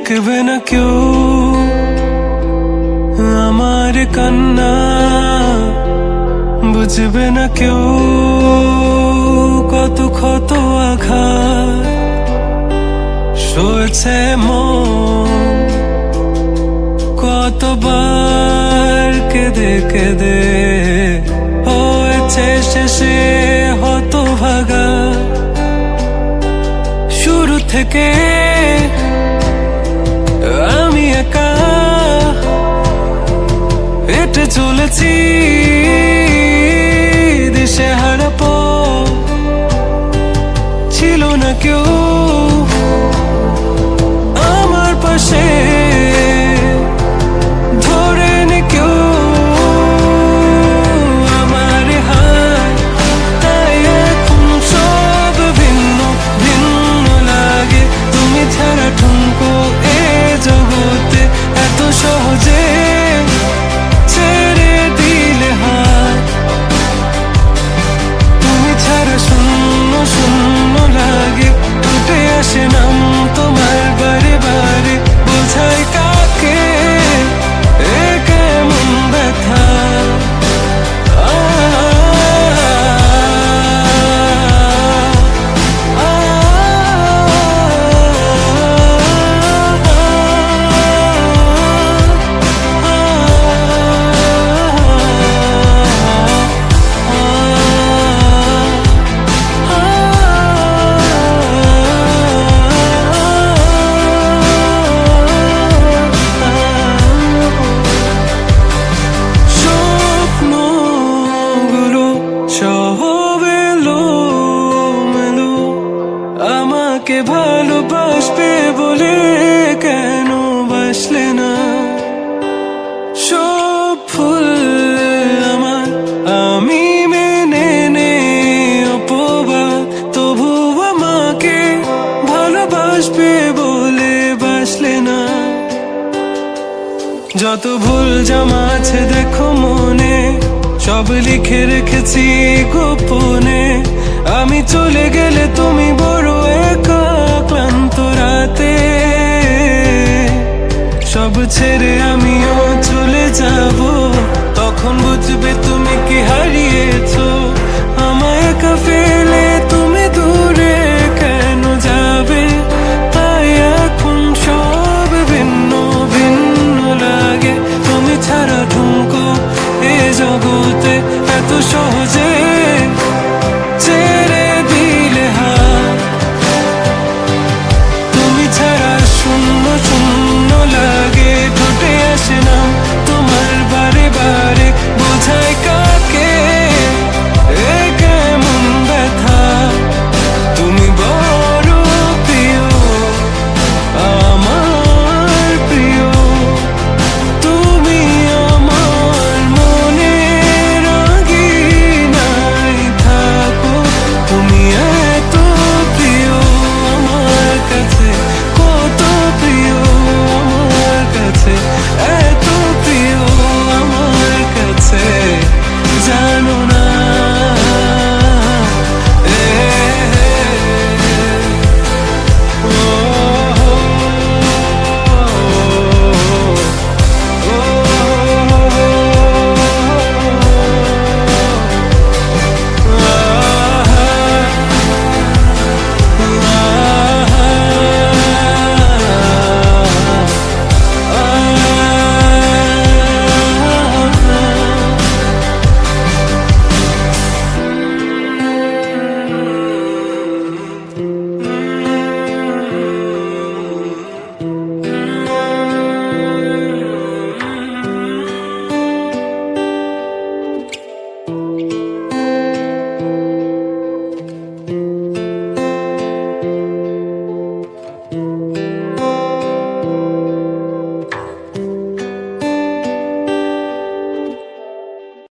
দেখবে না কেউ আমার কান্না, বুঝবে না কেউ কত ক্ষত আঘাত সয়েছে মন, কতবার কেঁদে কেঁদে হয়েছে শেষে হতভাগা। শুরু থেকে আমি একা হেঁটে চলেছি দিশেহারা পথ, ছিল না কেউ আমার পাশে, ধরে নি কেউ আমার হাত, তাই এখন সব ভিন্ন ভিন্ন লাগে। তুমি ছাড়া ঠুনকো এ জগতে এত সহজে ছেড়ে দিলে হাত, তুমি ছাড়া শূন্য শূন্য লাগে। উঠে আসে নাম তোমার বারে বারে, বোঝাই কাকে এ কেমন ব্যথা। আমাকে ভালোবাসবে বলে কেন বাসলে না? সব ফুল আমার আমি মেনে নে অপবাদ, তবু আমাকে ভালোবাসবে বলে বাসলে না। যত ভুল জমা আছে দেখো মনে, সব লিখে রেখেছি গোপনে। আমি চলে গেলে তুমি বড় একা ক্লান্ত রাতে, সব ছেড়ে আমিও চলে যাব, তখন বুঝবে তুমি কি হারিয়েছো আমায় একা ফেলে।